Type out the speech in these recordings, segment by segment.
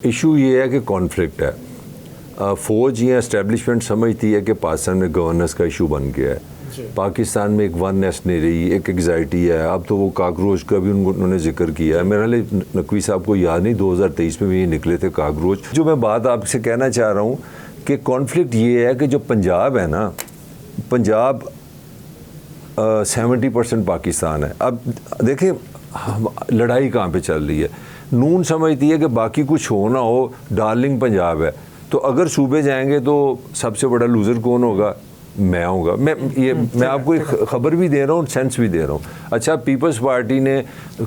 Issue ये है कि कॉन्फ्लिक्ट है। फ़ौज या इस्टेब्लिशमेंट समझती है कि पाकिस्तान में गवर्नेंस का इशू बन गया है। पाकिस्तान में एक वननेस नहीं रही, एक एग्जाइटी है। अब तो वो काकरोच का भी उन्होंने जिक्र किया है। मेरा नकवी साहब को याद नहीं, 2023 में भी ये निकले थे काकरोच। जो मैं बात आपसे कहना चाह रहा हूँ कि कॉन्फ्लिक्ट ये है कि जो पंजाब है ना, पंजाब 70% पाकिस्तान है। अब देखें लड़ाई कहाँ पे चल रही है। नून समझती है कि बाकी कुछ हो ना हो, डार्लिंग पंजाब है। तो अगर सूबे जाएंगे तो सबसे बड़ा लूज़र कौन होगा? मैं होगा। मैं आपको एक ख़बर भी दे रहा हूँ, सेंस भी दे रहा हूँ। अच्छा, पीपल्स पार्टी ने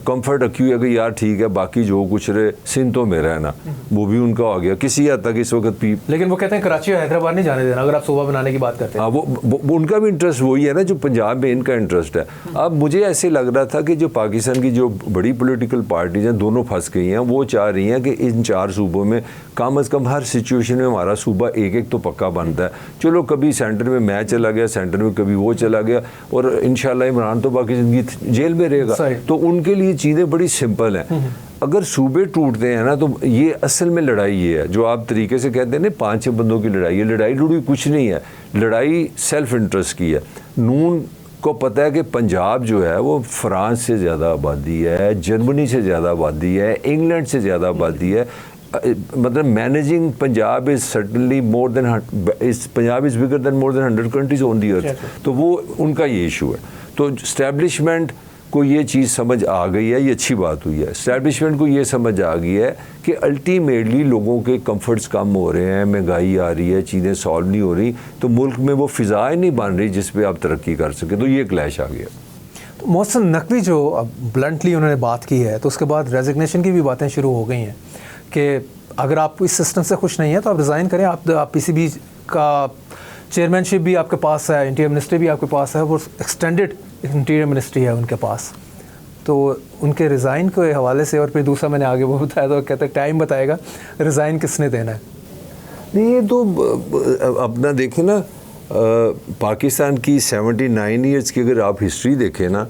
कंफर्ट रखी हुई है कि यार ठीक है, बाकी जो कुछ रहे सिंध तो मेरा है ना, वो भी उनका हो गया किसी हद तक इस वक्त। लेकिन वो कहते हैं कराची और हैदराबाद नहीं जाने देना अगर आप सूबा बनाने की बात करते हैं। हाँ, वो उनका भी इंटरेस्ट वही है ना जो पंजाब में इनका इंटरेस्ट है। अब मुझे ऐसे लग रहा था कि जो पाकिस्तान की जो बड़ी पॉलिटिकल पार्टीज हैं दोनों फंस गई हैं। वो चाह रही हैं कि इन 4 सूबों में कम से कम हर सिचुएशन में हमारा सूबा एक एक तो पक्का बनता है। चलो कभी सेंटर में मैं चला गया, सेंटर में कभी वो चला गया, और इंशाल्लाह इमरान तो बाकी ज़िंदगी जेल में रहेगा। तो उनके लिए चीज़ें बड़ी सिंपल हैं। अगर सूबे टूटते हैं ना तो ये असल में लड़ाई ये है जो आप तरीके से कहते हैं ना 5-6 बंदों की लड़ाई है। लड़ाई लड़ाई कुछ नहीं है, लड़ाई सेल्फ इंटरेस्ट की है। नून को पता है कि पंजाब जो है वो फ्रांस से ज़्यादा आबादी है, जर्मनी से ज़्यादा आबादी है, इंग्लैंड से ज़्यादा आबादी है। मतलब managing Punjab is certainly more than Punjab is bigger than more than 100 countries on the earth. तो वो उनका ये इशू है। तो इस्टेब्लिशमेंट को ये चीज़ समझ आ गई है, ये अच्छी बात हुई है। इस्टेब्लिशमेंट को ये समझ आ गई है कि अल्टीमेटली लोगों के कंफर्ट्स कम हो रहे हैं, महंगाई आ रही है, चीज़ें सॉल्व नहीं हो रही, तो मुल्क में वो फ़िज़ा नहीं बन रही जिस पे आप तरक्की कर सकें। तो ये क्लैश आ गया। तो मोहसिन नकवी जो अब ब्लंटली उन्होंने बात की है, तो उसके बाद रेजिग्नेशन की भी बातें शुरू हो गई हैं कि अगर आप इस सिस्टम से खुश नहीं हैं तो आप रिज़ाइन करें। आप पीसीबी का चेयरमैनशिप भी आपके पास है, इंटीरियर मिनिस्ट्री भी आपके पास है, वो एक्सटेंडेड इंटीरियर मिनिस्ट्री है उनके पास। तो उनके रिज़ाइन के हवाले से, और फिर दूसरा मैंने आगे वो बताया तो कहते हैं टाइम बताएगा रिज़ाइन किसने देना है। नहीं, ये तो अपना देखें ना, पाकिस्तान की 79 ईयर्स की अगर आप हिस्ट्री देखें ना,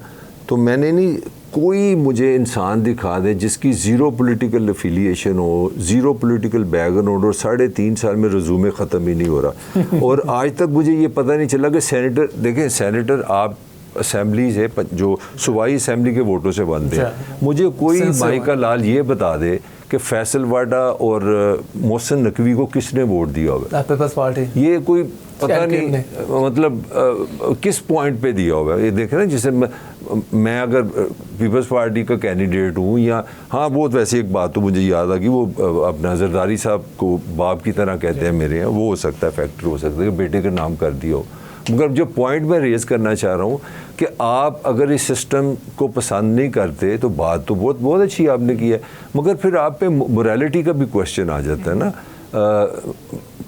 तो मैंने नहीं कोई मुझे इंसान दिखा दे जिसकी ज़ीरो पॉलिटिकल एफिलिएशन हो, ज़ीरो पॉलिटिकल बैकग्राउंड और 3.5 साल में रज़ूमे ख़त्म ही नहीं हो रहा। और आज तक मुझे ये पता नहीं चला कि सेनेटर, देखें सेनेटर आप असेंबली से जो सूबाई असेंबली के वोटों से बनते हैं, मुझे कोई माइका लाल ये बता दे कि फैसल वाडा और मोहसिन नकवी को किसने वोट दिया होगा? People's party. ये कोई पता नहीं, मतलब किस पॉइंट पे दिया होगा। ये देखें ना, जैसे मैं अगर पीपल्स पार्टी का कैंडिडेट हूँ या हाँ, वो वैसे एक बात तो मुझे याद आ गई, वो अपना जरदारी साहब को बाप की तरह कहते हैं मेरे यहाँ, वो हो सकता है फैक्टर हो सकता है कि बेटे का नाम कर दिया हो। मगर जो पॉइंट मैं रेज़ करना चाह रहा हूँ कि आप अगर इस सिस्टम को पसंद नहीं करते तो बात तो बहुत अच्छी आपने की है, मगर फिर आप पे मोरालिटी का भी क्वेश्चन आ जाता है ना।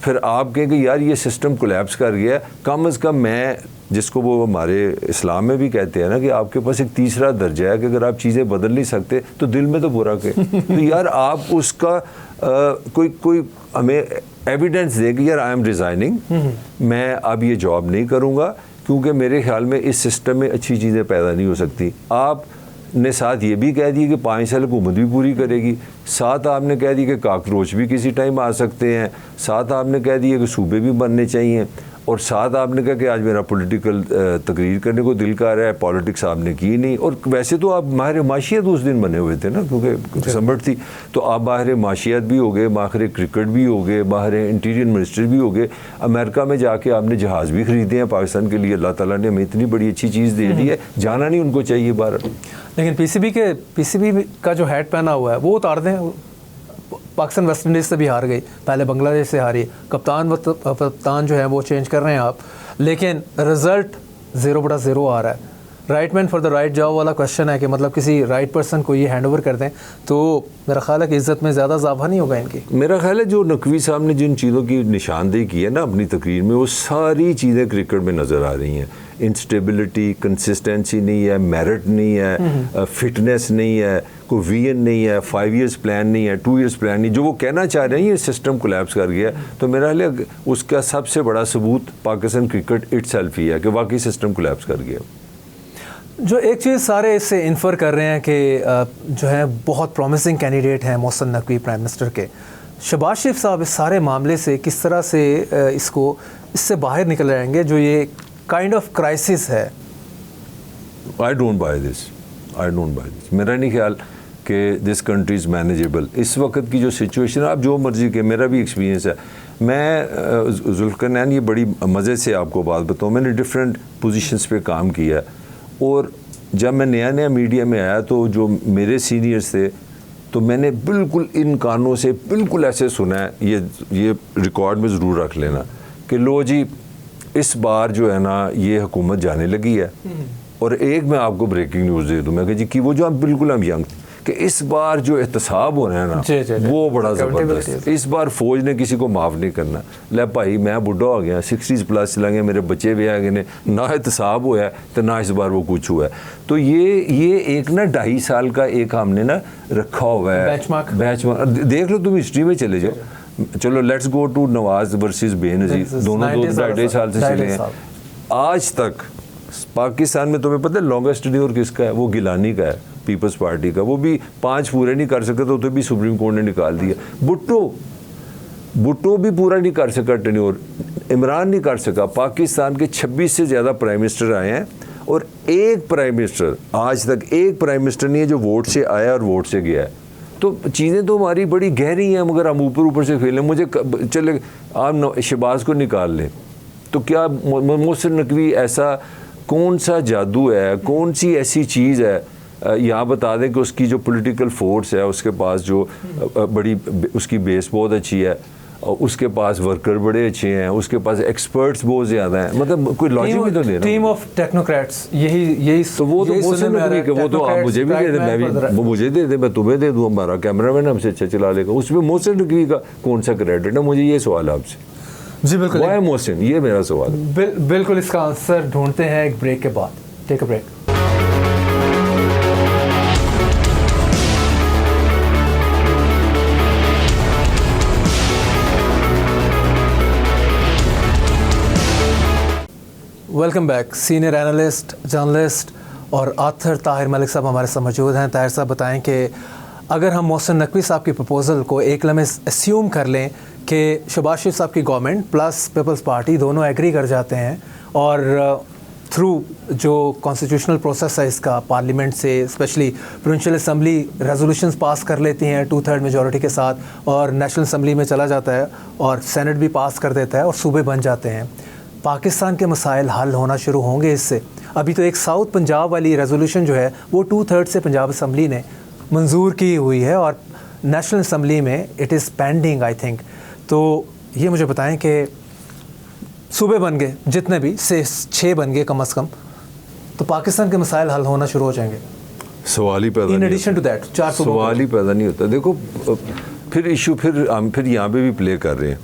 फिर आप कहें कि यार ये सिस्टम कोलैप्स कर गया, कम अज़ कम मैं, जिसको वो हमारे इस्लाम में भी कहते हैं ना कि आपके पास एक तीसरा दर्जा है कि अगर आप चीज़ें बदल नहीं सकते तो दिल में तो बुरा कहें। तो यार आप उसका कोई हमें एविडेंस दे कि यार आई एम रिज़ाइनिंग, मैं अब ये जॉब नहीं करूँगा क्योंकि मेरे ख्याल में इस सिस्टम में अच्छी चीज़ें पैदा नहीं हो सकती। आप ने साथ ये भी कह दिया कि 5 साल हुकूमत भी पूरी करेगी, साथ आपने कह दिया कि काकरोच भी किसी टाइम आ सकते हैं, साथ आपने कह दिया कि सूबे भी बनने चाहिए, और साथ आपने कहा कि आज मेरा पॉलिटिकल तकरीर करने को दिल कर रहा है, पॉलिटिक्स आपने की नहीं। और वैसे तो आप माहिर माशियत उस दिन बने हुए थे ना, क्योंकि दिसंबर थी, तो आप माहिर माशियत भी हो गए, माहिर क्रिकेट भी हो गए, माहिर इंटीरियर मिनिस्टर भी हो गए। अमेरिका में जाके आपने जहाज़ भी ख़रीदे हैं पाकिस्तान के लिए। अल्लाह ताला ने हमें इतनी बड़ी अच्छी चीज़ दे दी है, जाना नहीं उनको चाहिए बाहर। लेकिन पीसीबी का जो हैट पहना हुआ है वो उतार दें। पाकिस्तान वेस्ट इंडीज़ से भी हार गई, पहले बांग्लादेश से हारी, कप्तान जो है वो चेंज कर रहे हैं आप, लेकिन रिज़ल्ट 0/0 आ रहा है। Right man for the right job वाला क्वेश्चन है कि मतलब किसी राइट पर्सन को ये हैंड ओवर कर दें तो मेरा ख्याल है कि इज़्ज़त में ज़्यादा इजाफा नहीं होगा इनकी। मेरा ख्याल है जो नकवी साहब ने जिन चीज़ों की निशानदेही की है ना अपनी तकरीर में, वो सारी चीज़ें क्रिकेट में नज़र आ रही हैं। इंस्टेबिलिटी, कंसिस्टेंसी नहीं है, मेरिट नहीं है, फिटनेस नहीं है, कोई विजन नहीं है, 5 ईयर्स प्लान नहीं है, 2 ईयर्स प्लान नहीं। जो वो कहना चाह रहे हैं ये सिस्टम कोलैप्स कर गया, तो मेरा ख्याल है उसका सबसे बड़ा सबूत पाकिस्तान क्रिकेट इटसेल्फ ही है कि वाकई सिस्टम कोलैप्स कर गया। जो एक चीज़ सारे इससे इन्फर कर रहे हैं कि जो है बहुत प्रॉमिसिंग कैंडिडेट हैं मोहसिन नकवी प्राइम मिनिस्टर के, शहबाज शरीफ साहब इस सारे मामले से किस तरह से इससे बाहर निकल जाएंगे, जो ये काइंड ऑफ क्राइसिस है? I don't by this. मेरा नहीं ख्याल कि दिस कंट्री इज़ मैनेजेबल। इस वक्त की जो सिचुएशन है, आप जो मर्जी के, मेरा भी एक्सपीरियंस है। मैं जुल्फ़िकार, ये बड़ी मज़े से आपको बात बताऊँ, मैंने डिफरेंट पोजीशंस पे काम किया है, और जब मैं नया मीडिया में आया तो जो मेरे सीनियर्स थे, तो मैंने बिल्कुल इन कानों से बिल्कुल ऐसे सुना है, ये रिकॉर्ड में ज़रूर रख लेना, कि लो जी इस बार जो है ना ये हुकूमत जाने लगी है। और एक मैं आपको ब्रेकिंग न्यूज़ दे दूँ मैं कि जी कि वो जो हम बिल्कुल हम यंग, कि इस बार जो एहतसाब हो रहा है ना वो बड़ा ज़बरदस्त। इस बार फौज ने किसी को माफ़ नहीं करना। ले भाई मैं बुढ़ा हो गया, 60s प्लस चला गया, मेरे बच्चे भी आ गए ने, ना एहतसाब हुआ है तो ना इस बार वो कुछ हुआ है। तो ये एक ना 2.5 साल का एक हमने ना रखा हुआ है बेंचमार्क। देख लो तुम हिस्ट्री में चले जाओ, चलो let's go to Nawaz versus Benazir, दोनों 2.5 साल से चले हैं। आज तक पाकिस्तान में तुम्हें पता है लॉन्गेस्ट टेन्योर किसका है? वो गिलानी का है, पीपल्स पार्टी का। वो भी 5 पूरे नहीं कर सके तो भी सुप्रीम कोर्ट ने निकाल दिया। भुट्टो भी पूरा नहीं कर सका टेन्योर, इमरान नहीं कर सका। पाकिस्तान के 26 से ज़्यादा प्राइम मिनिस्टर आए हैं, और एक प्राइम मिनिस्टर आज तक, एक प्राइम मिनिस्टर नहीं है जो वोट से आया और वोट से गया है। तो चीज़ें तो हमारी बड़ी गहरी हैं, मगर हम ऊपर से खेलें। मुझे चले आप शहबाज को निकाल लें, तो क्या मोहसिन नकवी ऐसा कौन सा जादू है, कौन सी ऐसी चीज़ है यहाँ बता दें कि उसकी जो पॉलिटिकल फोर्स है, उसके पास जो बड़ी उसकी बेस बहुत अच्छी है, उसके पास वर्कर बड़े अच्छे हैं, उसके पास एक्सपर्ट्स बहुत ज़्यादा हैं, मतलब कोई लॉजिक भी तो नहीं। टीम ऑफ टेक्नोक्रेट्स, यही तो वो तो मोहसिन नकवी के, वो तो आप मुझे भी दे दें, मैं भी, वो मुझे दे दें, मैं तुम्हें दे दूँ, हमारा कैमरामैन हमसे अच्छा चला लेगा। उसमें मोहसिन नकवी का कौन सा क्रेडिट है? मुझे ये सवाल है आपसे। जी बिल्कुल, वाई मोहसिन, ये मेरा सवाल है। बिल्कुल इसका आंसर ढूंढते हैं एक ब्रेक के बाद। Take a break. Welcome back. Senior analyst, journalist और ऑथर ताहिर मलिक साहब हमारे साथ मौजूद हैं। ताहिर साहब बताएं कि अगर हम मोहसिन नकवी साहब की प्रपोज़ल को एक लम्हे अस्यूम कर लें कि शहबाज शरीफ साहब की गवर्नमेंट प्लस पीपल्स पार्टी दोनों एग्री कर जाते हैं, और थ्रू जो कॉन्स्टिट्यूशनल प्रोसेस है इसका, पार्लियामेंट से स्पेशली प्रोविंशियल असम्बली रेजोल्यूशंस पास कर लेती हैं 2/3 मेजॉरिटी के साथ, और नेशनल असम्बली में चला जाता है, और सेनेट भी पास कर देता है, और सूबे बन जाते हैं, पाकिस्तान के मसाइल हल होना शुरू होंगे इससे। अभी तो एक साउथ पंजाब वाली रेजोल्यूशन जो है वो 2/3 से पंजाब असम्बली ने मंजूर की हुई है, और नेशनल असम्बली में it is pending I think. तो ये मुझे बताएं कि सूबे बन गए जितने भी, से 6 बन गए कम से कम, तो पाकिस्तान के मसाइल हल होना शुरू हो जाएंगे? सवाल ही पैदा, इन एडिशन टू दैट 4 सवाल ही पैदा नहीं होता। देखो फिर इशू हम यहाँ पे भी प्ले कर रहे हैं।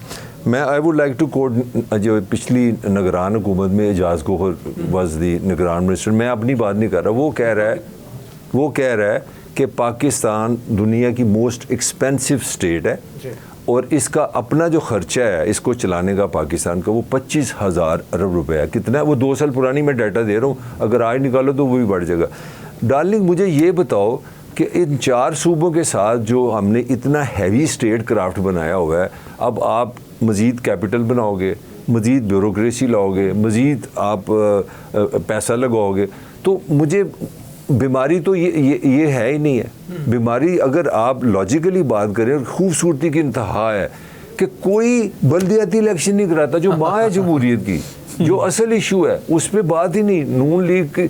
मैं I would like to quote जो पिछली निगरान हुकूमत में एजाज गोहर वाज दी निगरान मिनिस्टर। मैं अपनी बात नहीं कर रहा, वो कह रहा है कि पाकिस्तान दुनिया की मोस्ट एक्सपेंसिव स्टेट है, और इसका अपना जो खर्चा है इसको चलाने का पाकिस्तान का वो 25,000 अरब रुपए है। कितना है वो? 2 साल पुरानी मैं डाटा दे रहा हूँ, अगर आज निकालो तो वो भी बढ़ जाएगा। डार्लिंग मुझे ये बताओ कि इन 4 सूबों के साथ जो हमने इतना हैवी स्टेट क्राफ्ट बनाया हुआ है, अब आप मज़ीद कैपिटल बनाओगे, मज़ीद ब्यूरोक्रेसी लाओगे, मज़ीद आप पैसा लगाओगे, तो मुझे बीमारी तो ये है ही नहीं है। बीमारी अगर आप लॉजिकली बात करें, खूबसूरती की इंतहा है कि कोई बल्दियाती इलेक्शन नहीं कराता, जो माँ है जमहूरियत की, जो असल इशू है उस पर बात ही नहीं। नून लीग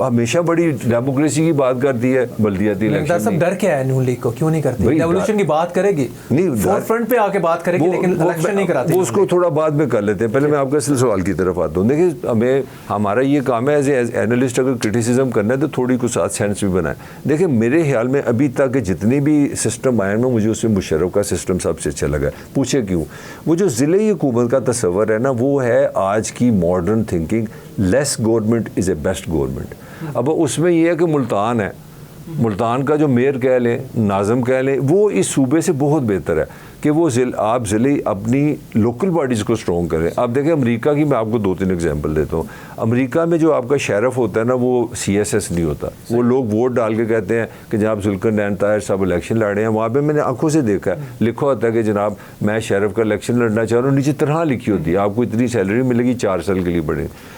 हमेशा बड़ी डेमोक्रेसी की बात करती है, बल्दियाती इलेक्शन सब डर क्या है नून लीग को? क्यों नहीं करती? रेवोल्यूशन की बात करेगी, नहीं फोरफ्रंट पे आके बात करेगी, लेकिन इलेक्शन नहीं कराती। वो उसको थोड़ा बाद में कर लेते हैं, पहले मैं आपके असल सवाल की तरफ आता हूँ। देखिए हमें, हमारा ये काम है एज एनालिस्ट, अगर क्रिटिसिज्म करना है तो थोड़ी कुछ साथ सेंस भी बनाए। देखिए मेरे ख्याल में अभी तक जितने भी सिस्टम आए हैं, मुझे उसमें मुशर्रफ का सिस्टम सबसे अच्छा लगा। पूछे क्यों? वो जो ज़िले हुकूमत का तस्वर है ना, वो है आज की modern thinking, less government is a best government. अब उसमें यह है कि मुल्तान है, मुल्तान का जो मेयर कह लें, नाज़म कह लें, वो इस सूबे से बहुत बेहतर है कि वो आप ज़िले अपनी लोकल बॉडीज़ को स्ट्रॉन्ग करें। आप देखें अमेरिका की, मैं आपको 2-3 एग्जांपल देता हूँ। अमेरिका में जो आपका शेरिफ होता है ना, वो CSS नहीं होता। वो लोग वोट डाल के कहते हैं कि जनाब जुल्करनैन ताहिर साहब इलेक्शन लड़ रहे हैं। वहाँ पे मैंने आंखों से देखा है, लिखा होता है कि जनाब मैं शेरिफ का इलेक्शन लड़ना चाह रहा हूँ, नीचे तरह लिखी होती है आपको इतनी सैलरी मिलेगी 4 साल के लिए बढ़े।